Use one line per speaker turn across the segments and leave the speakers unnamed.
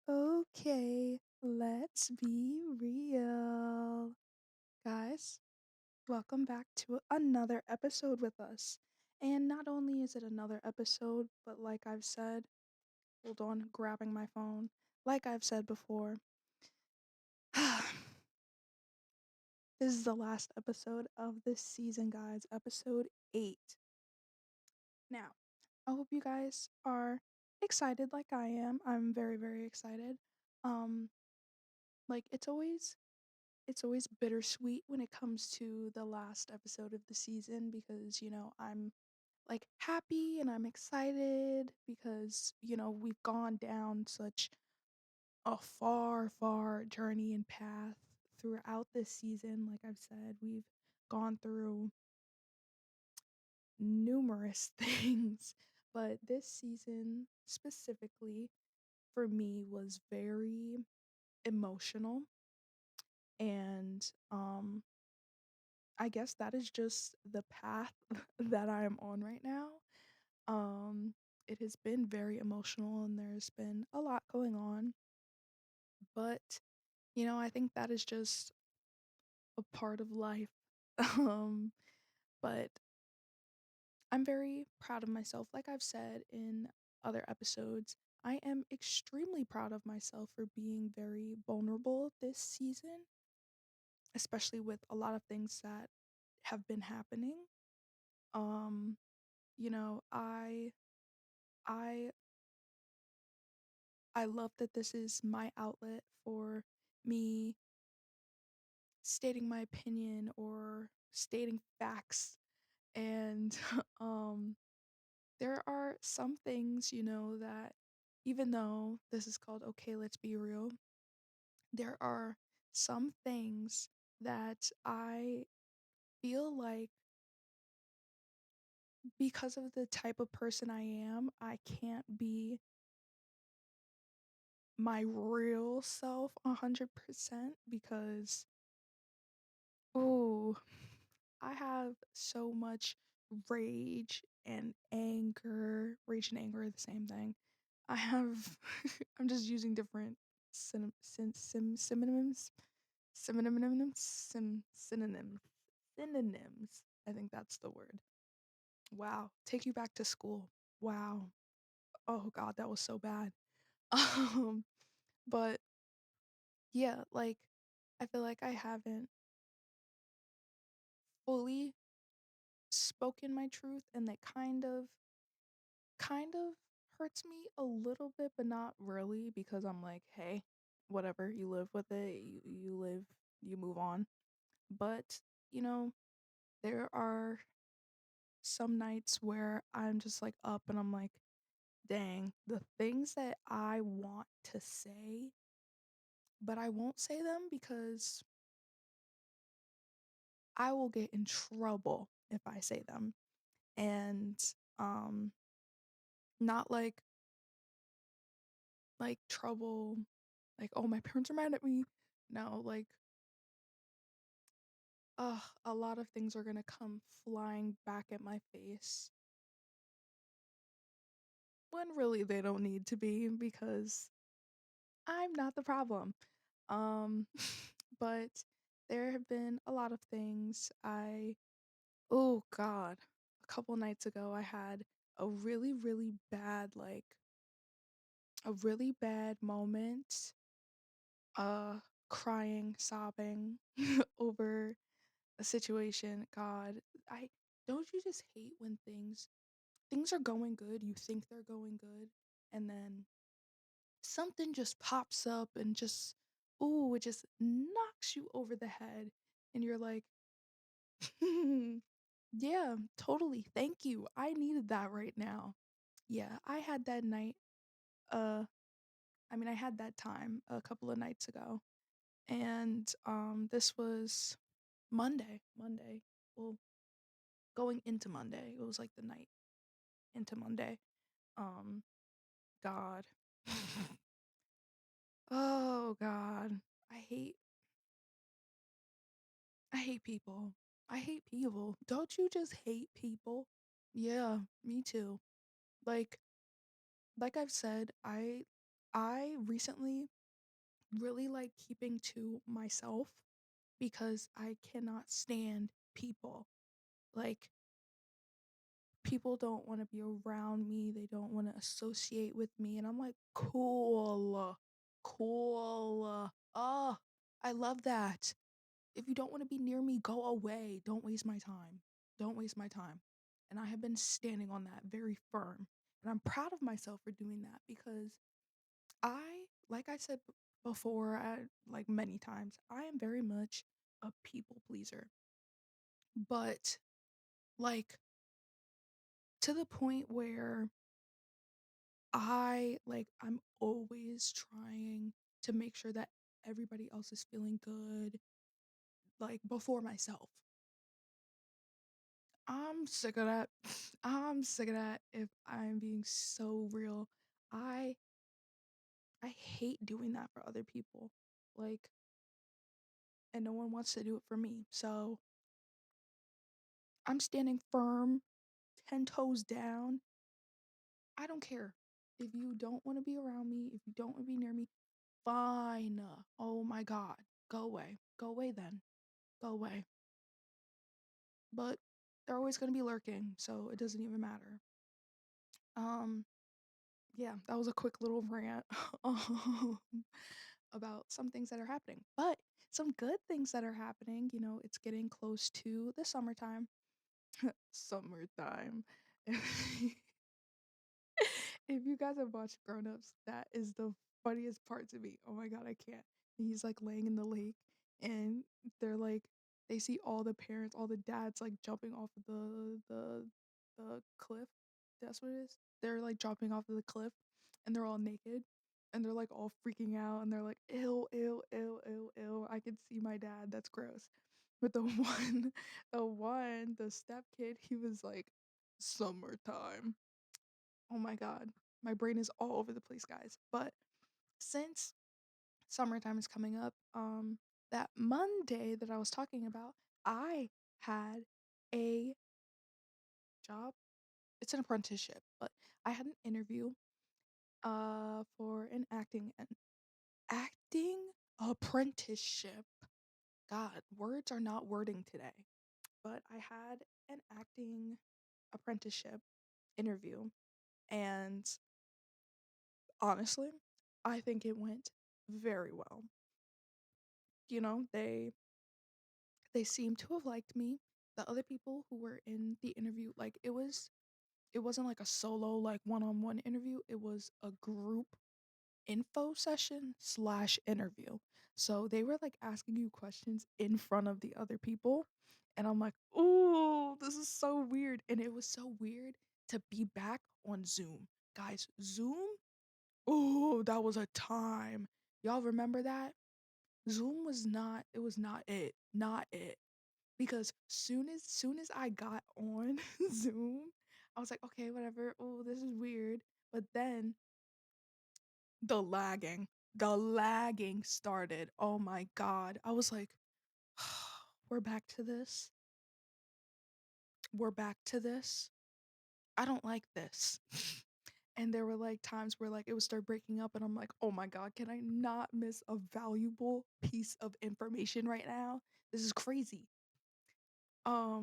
Okay, let's be real. Guys, welcome back to another episode with us. And not only is it another episode, but like I've said, hold on, grabbing my phone. Like I've said before, this is the last episode of this season, guys. Episode 8. Now, I hope you guys are excited like I am. I'm very, very excited. Um, it's always bittersweet when it comes to the last episode of the season because, I'm like happy and I'm excited because, we've gone down such a far, far journey and path throughout this season. Like I've said, we've gone through numerous things, but this season specifically for me was very emotional and I guess that is just the path that I am on right now. Um, it has been very emotional and there's been a lot going on, but I think that is just a part of life. Um, but I'm very proud of myself. Like I've said in other episodes, I am extremely proud of myself for being very vulnerable this season, especially with a lot of things that have been happening. Um, you know, I I love that this is my outlet for me stating my opinion or stating facts and um there are some things, that even though this is called okay, let's be real, there are some things that I feel like because of the type of person I am, I can't be my real self 100% because oh, I have so much rage and anger are the same thing. I have I'm just using different synonyms, synonyms. I think that's the word. Wow, take you back to school. Wow. Oh god, that was so bad. Um, but yeah, like I feel like I haven't fully spoken my truth and that kind of hurts me a little bit, but not really because I'm like, "Hey, whatever, you live with it, you live, you move on." But, you know, there are some nights where I'm just like up and I'm like, "Dang, the things that I want to say, but I won't say them because I will get in trouble if I say them." And not like trouble like, "Oh, my parents are mad at me." No, like ugh, a lot of things are gonna come flying back at my face when really they don't need to be because I'm not the problem. Um, but there have been a lot of things oh god, a couple nights ago I had a really, really bad, a really bad moment, crying, sobbing over a situation. God, I don't you just hate when things are going good, you think they're going good, and then something just pops up and just ooh, it just knocks you over the head, and you're like, "Yeah, totally, thank you, I needed that right now." Yeah, I had that night, uh, I had that time a couple of nights ago, and, this was Monday, well, going into Monday, it was, like, the night into Monday, um, God. Oh god. I hate I hate people. I hate people. Don't you just hate people? Yeah, me too. Like like I've said, I recently really like keeping to myself because I cannot stand people. Like, people don't want to be around me, they don't want to associate with me, and I'm like, cool, cool. Oh, I love that. If you don't want to be near me, go away. Don't waste my time. Don't waste my time. And I have been standing on that very firm. And I'm proud of myself for doing that because like I said before, like many times, I am very much a people pleaser. But like to the point where I'm always trying to make sure that everybody else is feeling good, like before myself. I'm sick of that. I'm sick of that if I'm being so real. I I hate doing that for other people. Like, and no one wants to do it for me. So I'm standing firm, 10 toes down. I don't care. If you don't want to be around me, if you don't want to be near me, fine. Oh my God. Go away. Go away then. Go away. But they're always going to be lurking, so it doesn't even matter. Um, yeah, that was a quick little rant um, about some things that are happening. But some good things that are happening, it's getting close to the summertime. Summertime. If you guys have watched Grown Ups, that is the funniest part to me. Oh my god, I can't. And he's like laying in the lake and they're like they see all the parents, all the dads like jumping off of the cliff. That's what it is. They're like jumping off of the cliff and they're all naked and they're like all freaking out and they're like ew ew ew ew ew. I can see my dad. That's gross. But the the step kid, he was like summertime. Oh my god. My brain is all over the place, guys. But since summertime is coming up, that Monday that I was talking about, I had a job. It's an apprenticeship, but I had an interview for an acting apprenticeship. God, words are not wording today. But I had an acting apprenticeship interview and honestly, I think it went very well. You know, they seem to have liked me. The other people who were in the interview, like it wasn't like a solo like one-on-one interview. It was a group info session slash interview. So they were like asking you questions in front of the other people. And I'm like, oh, this is so weird. And it was so weird to be back on Zoom. Guys, Zoom, oh, that was a time. Y'all remember that? Zoom was not it was not it. Not it. Because soon as I got on Zoom, I was like, okay, whatever. Oh, this is weird. But then the lagging, the lagging started. Oh my God. I was like, we're back to this. We're back to this. I don't like this. And there were like times where like it would start breaking up and I'm like, "Oh my god, can I not miss a valuable piece of information right now? This is crazy."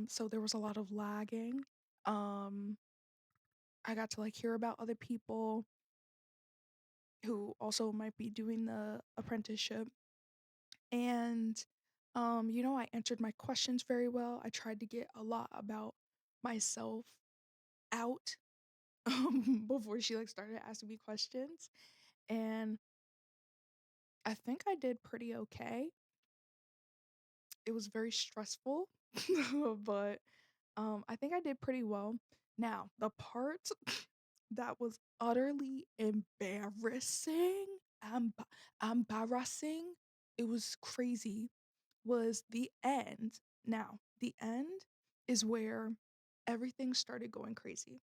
So there was a lot of lagging. Um I got to like hear about other people who also might be doing the apprenticeship and I answered my questions very well. I tried to get a lot about myself out before she like started asking me questions and I think I did pretty okay. It was very stressful, but I think I did pretty well. Now, the part that was utterly emb- embarrassing, it was crazy, was the end. Now, the end is where everything started going crazy.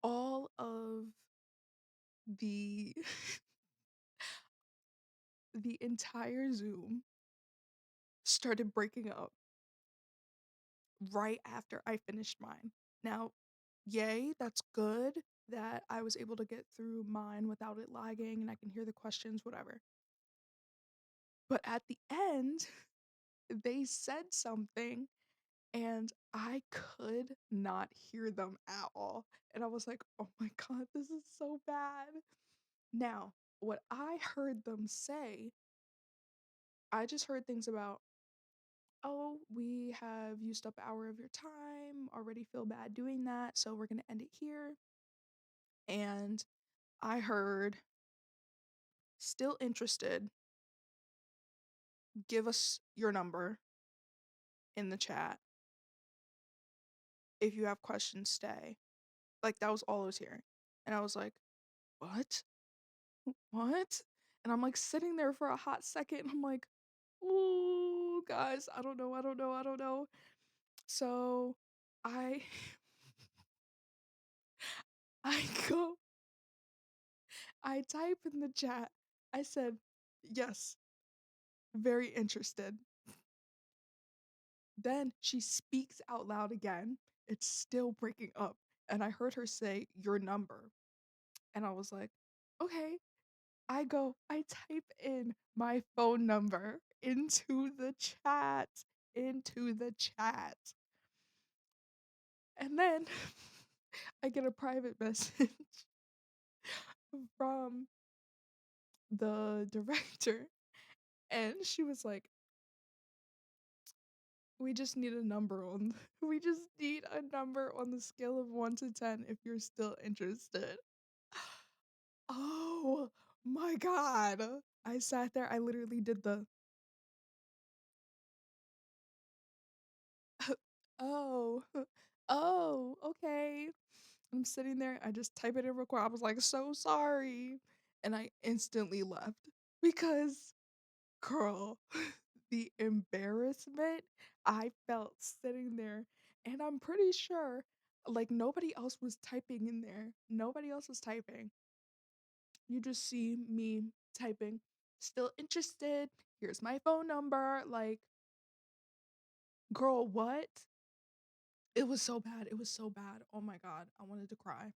All of the the entire Zoom started breaking up right after I finished mine. Now, yay, that's good. that I was able to get through mine without it lagging and I can hear the questions, whatever. But at the end, they said something and I could not hear them at all. And I was like, oh my God, this is so bad. Now, what I heard them say, I just heard things about, oh, we have used up an hour of your time, already feel bad doing that, so we're going to end it here. And I heard, still interested, give us your number in the chat. If you have questions, stay. Like, that was all I was hearing. And I was like, what? What? And I'm like sitting there for a hot second. And I'm like, ooh, guys, I don't know. I don't know. I don't know. So I, I go, I type in the chat. I said, yes, very interested. Then she speaks out loud again. It's still breaking up. And I heard her say, your number. And I was like, okay. I type in my phone number into the chat. And then I get a private message from the director. And she was like, we just need a number on, we just need a number on the scale of 1 to 10 if you're still interested. Oh my God. I sat there, I literally did the, oh, oh, okay. I'm sitting there, I just type it in real quick. I was like, so sorry. And I instantly left because, girl, the embarrassment I felt sitting there. And I'm pretty sure, like, nobody else was typing in there. Nobody else was typing. You just see me typing, still interested. Here's my phone number. Like, girl, what? It was so bad. It was so bad. Oh my God. I wanted to cry.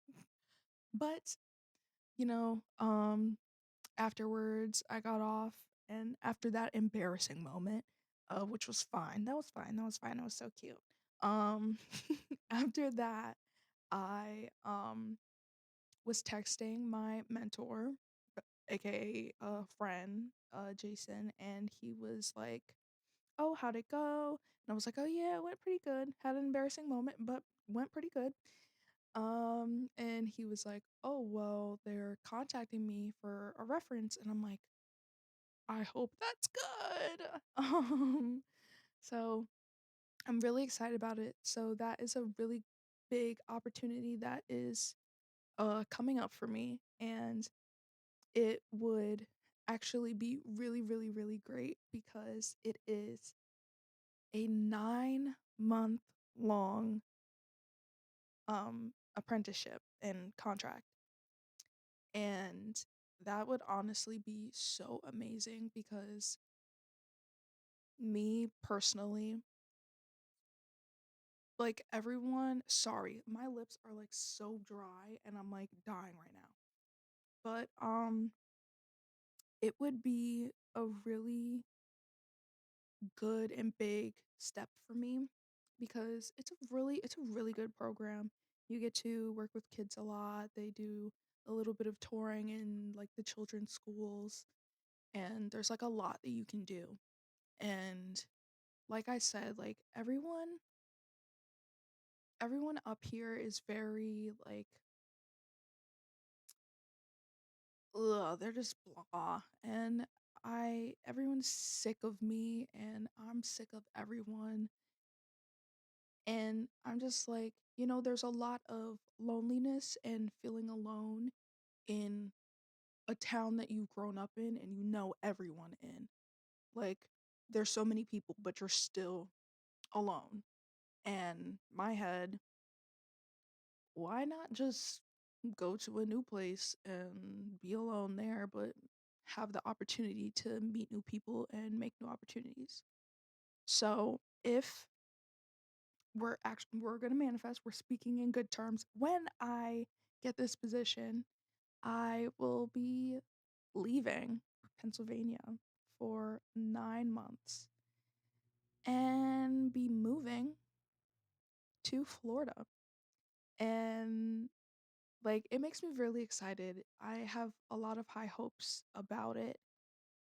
But, you know, afterwards I got off and after that embarrassing moment, which was fine. That was fine. That was fine. That was so cute. Um after that, I was texting my mentor, aka a friend, Jason, and he was like, "Oh, how'd it go?" And I was like, "Oh yeah, it went pretty good. Had an embarrassing moment, but went pretty good." And he was like, "Oh, well, they're contacting me for a reference." And I'm like, "I hope that's good." So I'm really excited about it. So that is a really big opportunity that is coming up for me, and it would actually be really, really, really great because it is a 9-month long apprenticeship and contract. And that would honestly be so amazing because me personally, like everyone, sorry, my lips are like so dry and I'm like dying right now. But it would be a really good and big step for me because it's a really good program. You get to work with kids a lot. They do a little bit of touring in like the children's schools and there's like a lot that you can do. And like I said, like everyone up here is very like, ugh, they're just blah. And everyone's sick of me and I'm sick of everyone. And I'm just like, there's a lot of loneliness and feeling alone in a town that you've grown up in and you know everyone in. Like, there's so many people, but you're still alone. And my head, why not just go to a new place and be alone there, but have the opportunity to meet new people and make new opportunities? So if we're gonna manifest, we're speaking in good terms. When I get this position, I will be leaving Pennsylvania for 9 months and be moving to Florida. And like it makes me really excited. I have a lot of high hopes about it,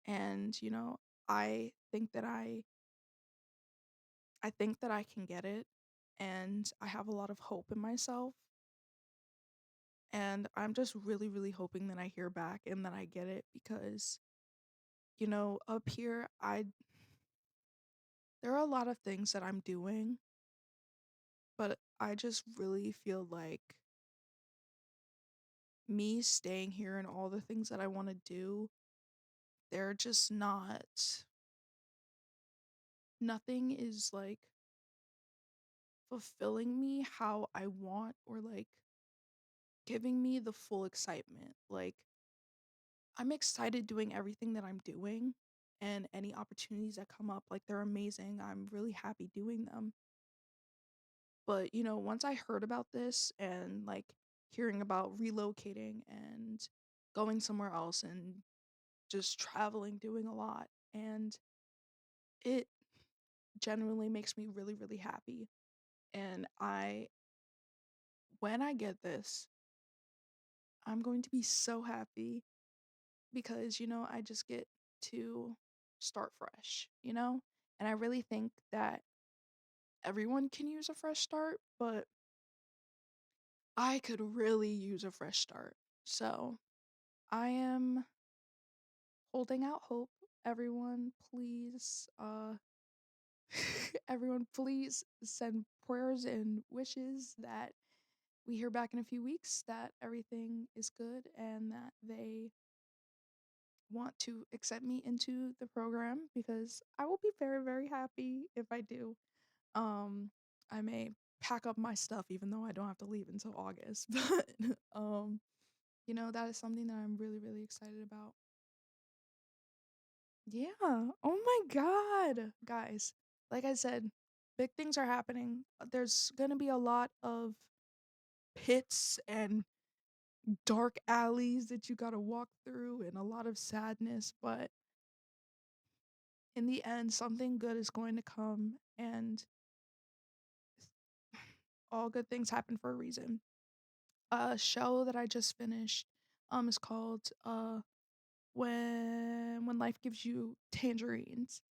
and I think that I think that I can get it, and I have a lot of hope in myself, and I'm just really really hoping that I hear back and that I get it because up here I there are a lot of things that I'm doing, but I just really feel like me staying here and all the things that I want to do, they're just not nothing is like fulfilling me how I want or like giving me the full excitement. Like I'm excited doing everything that I'm doing and any opportunities that come up, like they're amazing. I'm really happy doing them. But, once I heard about this and like hearing about relocating and going somewhere else and just traveling, doing a lot, and it genuinely makes me really, really happy. And when I get this, I'm going to be so happy because, I just get to start fresh, you know? And I really think that everyone can use a fresh start, but I could really use a fresh start. So I am holding out hope. Everyone, please, everyone, please send prayers and wishes that we hear back in a few weeks that everything is good and that they want to accept me into the program because I will be very, very happy if I do. Um, I may pack up my stuff even though I don't have to leave until August, but that is something that I'm really, really excited about. Yeah. Oh my God. Guys, like I said, big things are happening. There's going to be a lot of pits and dark alleys that you got to walk through and a lot of sadness, but in the end, something good is going to come, and all good things happen for a reason. A show that I just finished is called When Life Gives You Tangerines,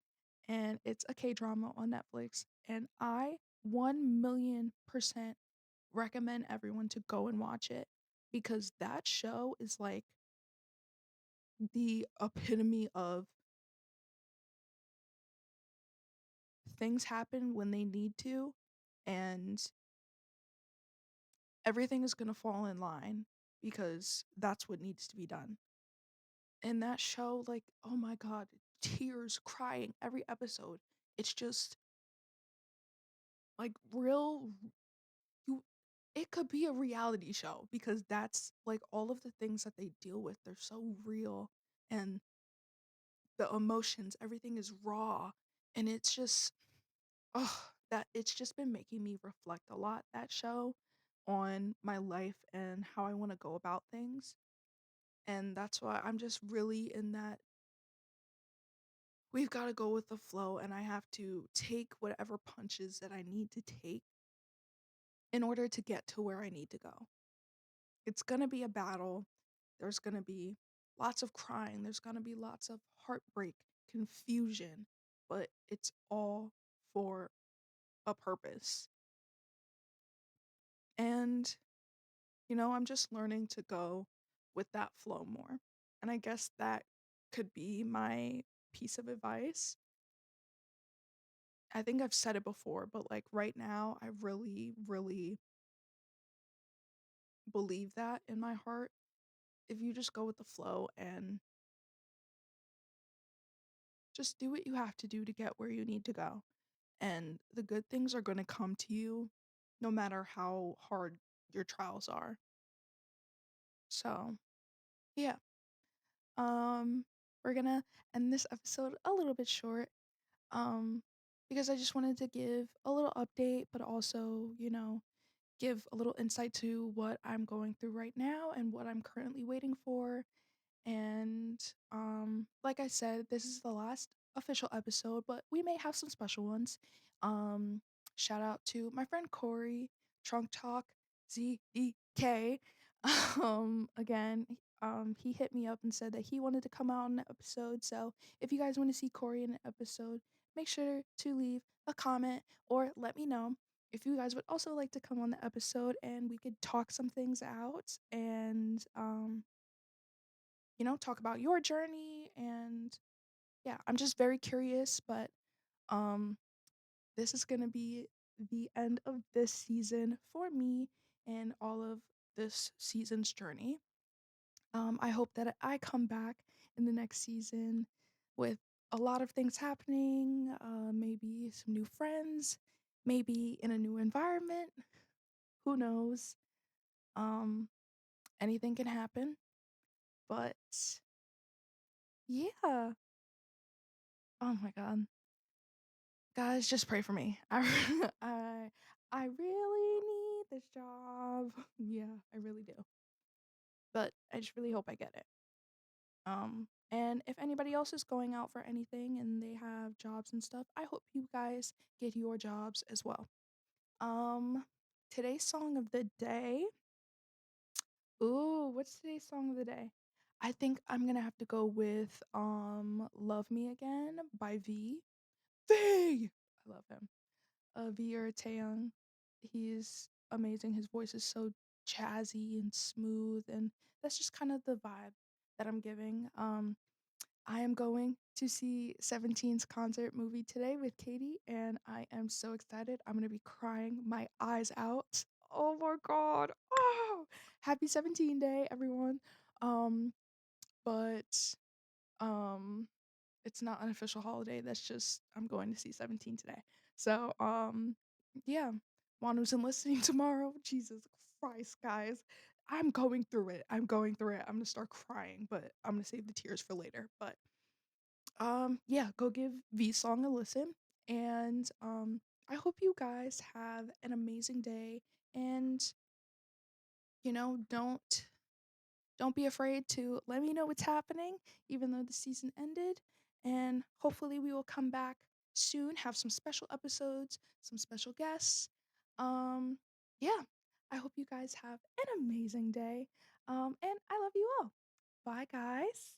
and it's a K-drama on Netflix, and I 1,000,000% recommend everyone to go and watch it because that show is like the epitome of things happen when they need to, and everything is going to fall in line because that's what needs to be done. And that show, like, oh my God, tears, crying every episode. It's just like real you it could be a reality show because that's like all of the things that they deal with, they're so real, and the emotions, everything is raw, and it's just oh, that it's just been making me reflect a lot, that show, on my life and how I want to go about things. And that's why I'm just really in that we've got to go with the flow, and I have to take whatever punches that I need to take in order to get to where I need to go. It's going to be a battle. There's going to be lots of crying, there's going to be lots of heartbreak, confusion, but it's all for a purpose. And I'm just learning to go with that flow more. And I guess that could be my piece of advice. I think I've said it before, but like right now, I really, really believe that in my heart. If you just go with the flow and just do what you have to do to get where you need to go, and the good things are going to come to you no matter how hard your trials are. So, yeah. Um, we're gonna end this episode a little bit short. Um, because I just wanted to give a little update, but also, give a little insight to what I'm going through right now and what I'm currently waiting for. And like I said, this is the last official episode, but we may have some special ones. Um, Shout out to my friend Corey, Trunk Talk ZDK. Again, he hit me up and said that he wanted to come out on an episode. So if you guys want to see Corey in an episode, make sure to leave a comment or let me know if you guys would also like to come on the episode and we could talk some things out and talk about your journey. And yeah, I'm just very curious, but um this is going to be the end of this season for me and all of this season's journey. I hope that I come back in the next season with a lot of things happening, maybe some new friends, maybe in a new environment. Who knows? Um, Anything can happen. But yeah. Oh my god. Guys, just pray for me. I really need this job. Yeah, I really do. But I just really hope I get it. And if anybody else is going out for anything and they have jobs and stuff, I hope you guys get your jobs as well. Um, Today's song of the day. Ooh, what's today's song of the day? I think I'm gonna have to go with Love Me Again by V. V! I love him. Veer Taeyong. He's amazing. His voice is so jazzy and smooth, and that's just kind of the vibe that I'm giving. I am going to see Seventeen's concert movie today with Katie, and I am so excited. I'm gonna be crying my eyes out. Oh my god! Oh, happy 17 Day, everyone. Um, but um, it's not an official holiday. That's just I'm going to see 17 today. So, yeah. Wanu's enlisting tomorrow. Jesus Christ, guys. I'm going through it. I'm going through it. I'm gonna start crying, but I'm gonna save the tears for later. But yeah, go give V Song a listen. And I hope you guys have an amazing day. And don't be afraid to let me know what's happening, even though the season ended. And hopefully, we will come back soon, have some special episodes, some special guests. Yeah, I hope you guys have an amazing day. And I love you all. Bye, guys.